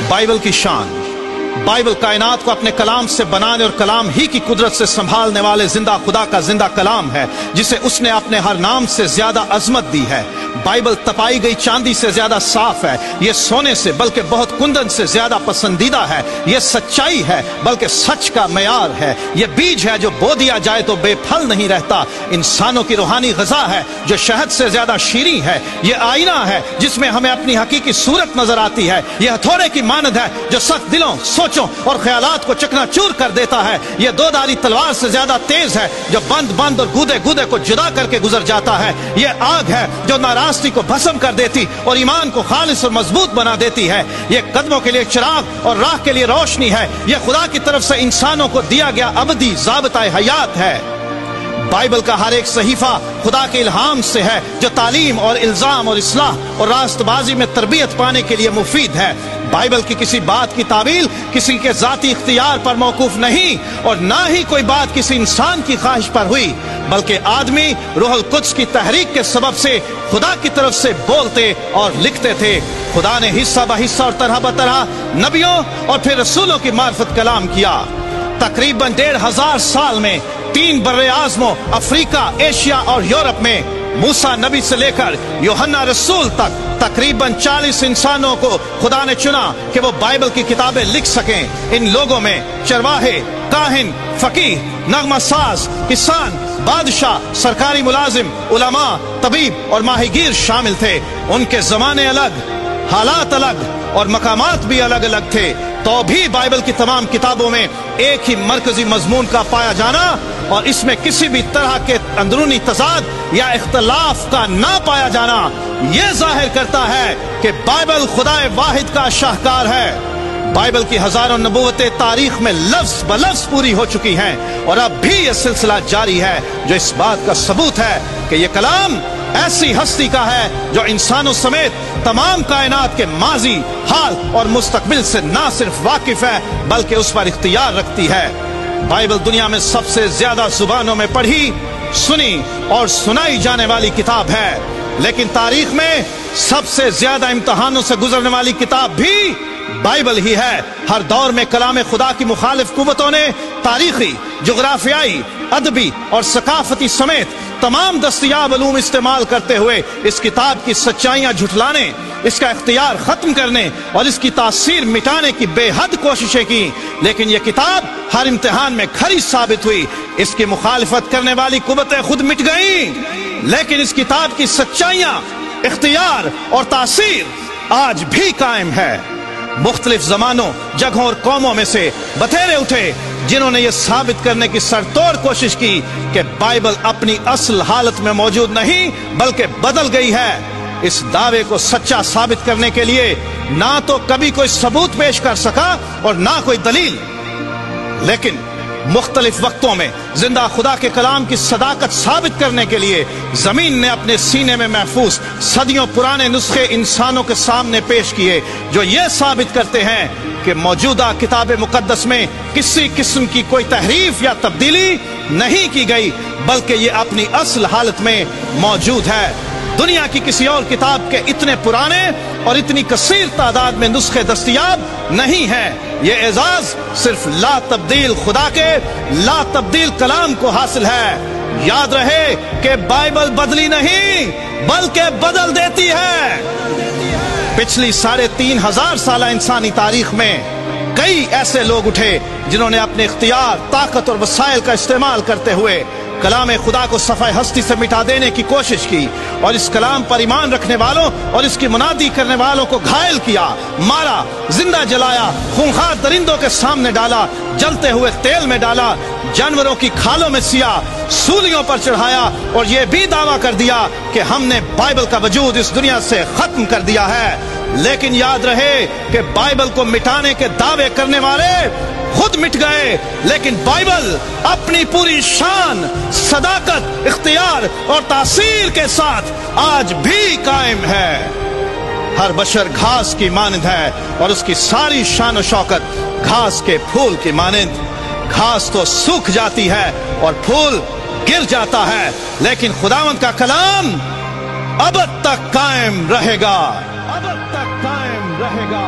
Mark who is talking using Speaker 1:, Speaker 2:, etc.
Speaker 1: Bible की शान। Bible कायनात को अपने कलाम से बनाने और कलाम ही की कुदरत से संभालने वाले जिंदा खुदा का जिंदा कलाम है, जिसे उसने अपने हर नाम से ज्यादा अजमत दी है। बाइबल तपाई गई चांदी से ज्यादा साफ है, ये सोने से बल्कि बहुत कुंदन से ज्यादा पसंदीदा है। ये सच्चाई है बल्कि सच का मयार है। ये बीज है जो बो दिया जाए तो बेफल नहीं रहता। इंसानों की रूहानी ग़िज़ा है जो शहद से ज्यादा शीरीं है। ये आईना है जिसमें हमें अपनी हकीकी सूरत नजर आती है। यह हथौड़े की मानद है जो सख्त दिलों, सोचों और ख्यालात को चकनाचूर कर देता है। यह दो धारी तलवार से ज्यादा तेज है जो बंद बंद और गूदे गूदे को जुदा करके गुजर जाता है। यह आग है जो नाराज़गी को भस्म कर देती और ईमान को खालिस और मजबूत बना देती है। यह कदमों के लिए चिराग और राह के लिए रोशनी है। यह खुदा की तरफ से इंसानों को दिया गया अबदी ज़ाबिता हयात है। बाइबल का हर एक सहीफा खुदा के इल्हाम से है जो तालीम और इल्जाम और इस्लाह और रास्तबाजी में तरबियत पाने के लिए मुफीद है। बाइबल की किसी बात की तावील किसी के जाती इख्तियार पर मौकूफ नहीं और ना ही कोई बात किसी इंसान की ख्वाहिश पर हुई, बल्कि आदमी रूहुल कुद्स की तहरीक के सबब से खुदा की तरफ से बोलते और लिखते थे। खुदा ने हिस्सा ब हिस्सा और तरह ब तरह नबियों और फिर रसूलों की मार्फत कलाम किया। तकरीबन 1500 साल में 3 बर्रे आज़मों अफ्रीका, एशिया और यूरोप में मूसा नबी से लेकर यूहन्ना रसूल तक तकरीबन 40 इंसानों को खुदा ने चुना कि वो बाइबल की किताबें लिख सकें। इन लोगों में चरवाहे, काहिन, फकीह, नगमा साज, किसान, बादशाह, सरकारी मुलाजिम, उलमा, तबीब और माहिगीर शामिल थे। उनके जमाने अलग, हालात अलग और मकामात भी अलग अलग थे, तो भी बाइबल की तमाम किताबों में एक ही मरकजी मजमून का पाया जाना और इसमें किसी भी तरह के अंदरूनी तजाद या इख्तलाफ का ना पाया जाना यह जाहिर करता है कि बाइबल खुदाए वाहिद का शाहकार है। बाइबल की हजारों नबूवतें तारीख में लफ्ज ब लफ्ज पूरी हो चुकी हैं और अब भी यह सिलसिला जारी है, जो इस बात का सबूत है कि यह कलाम ऐसी हस्ती का है जो इंसानों समेत तमाम कायनात के माजी, हाल और मुस्तकबिल से ना सिर्फ वाकिफ है बल्कि उस पर इख्तियार रखती है। बाइबल दुनिया में सबसे ज्यादा जुबानों में पढ़ी, सुनी और सुनाई जाने वाली किताब है, लेकिन तारीख में सबसे ज्यादा इम्तहानों से गुजरने वाली किताब भी बाइबल ही है। हर दौर में कलाम खुदा की मुखालिफ कुव्वतों ने तारीखी, जुग्राफियाई, अदबी और सकाफती समेत तमाम दस्तयाब उलूम इस्तेमाल करते हुए इस किताब की सच्चाइयां झुठलाने, इसका इख्तियार खत्म करने और इसकी तासीर मिटाने की बेहद कोशिशें की, लेकिन यह किताब हर इम्तिहान में खरी साबित हुई। इसकी मुखालिफत करने वाली कुव्वतें खुद मिट गईं, लेकिन इस किताब की सच्चाइयां, इख्तियार और तासीर आज भी कायम है। मुख्तलिफ जमानों, जगहों और कौमों में से बतेरे उठे जिन्होंने यह साबित करने की सरतोड़ कोशिश की कि बाइबल अपनी असल हालत में मौजूद नहीं बल्कि बदल गई है। इस दावे को सच्चा साबित करने के लिए ना तो कभी कोई सबूत पेश कर सका और ना कोई दलील, लेकिन मुख्तलिफ वक्तों में जिंदा खुदा के कलाम की सदाकत साबित करने के लिए जमीन ने अपने सीने में महफूज सदियों पुराने नुस्खे इंसानों के सामने पेश किए, जो ये साबित करते हैं कि मौजूदा किताब मुकद्दस में किसी किस्म की कोई तहरीफ या तब्दीली नहीं की गई, बल्कि ये अपनी असल हालत में मौजूद है। दुनिया की किसी और किताब के इतने पुराने और इतनी कसीर तादाद में नुस्खे दस्तयाब नहीं हैं। ये एजाज सिर्फ ला तब्दील खुदा के ला तब्दील कलाम को हासिल है। याद रहे कि बाइबल बदली नहीं बल्कि बदल देती है। पिछली 3500 साल इंसानी तारीख में कई ऐसे लोग उठे जिन्होंने अपने इख्तियार, ताकत और वसाइल का इस्तेमाल करते हुए कलाम खुदा को सफ़ाए हस्ती से मिटा देने की कोशिश की और इस कलाम पर ईमान रखने वालों और इसकी मुनादी करने वालों को घायल किया, मारा, जिंदा जलाया, खूंखार दरिंदों के सामने डाला, जलते हुए तेल में डाला, जानवरों की खालों में सिया, सूलियों पर चढ़ाया और यह भी दावा कर दिया कि हमने बाइबल का वजूद इस दुनिया से खत्म कर दिया है। लेकिन याद रहे कि बाइबल को मिटाने के दावे करने वाले खुद मिट गए, लेकिन बाइबल अपनी पूरी शान, सदाकत, इख्तियार और तासीर के साथ आज भी कायम है। हर बशर घास की मानंद है और उसकी सारी शान और शौकत घास के फूल की मानंद। घास तो सूख जाती है और फूल गिर जाता है, लेकिन खुदावंद का कलाम अब तक कायम रहेगा, अब तक कायम रहेगा।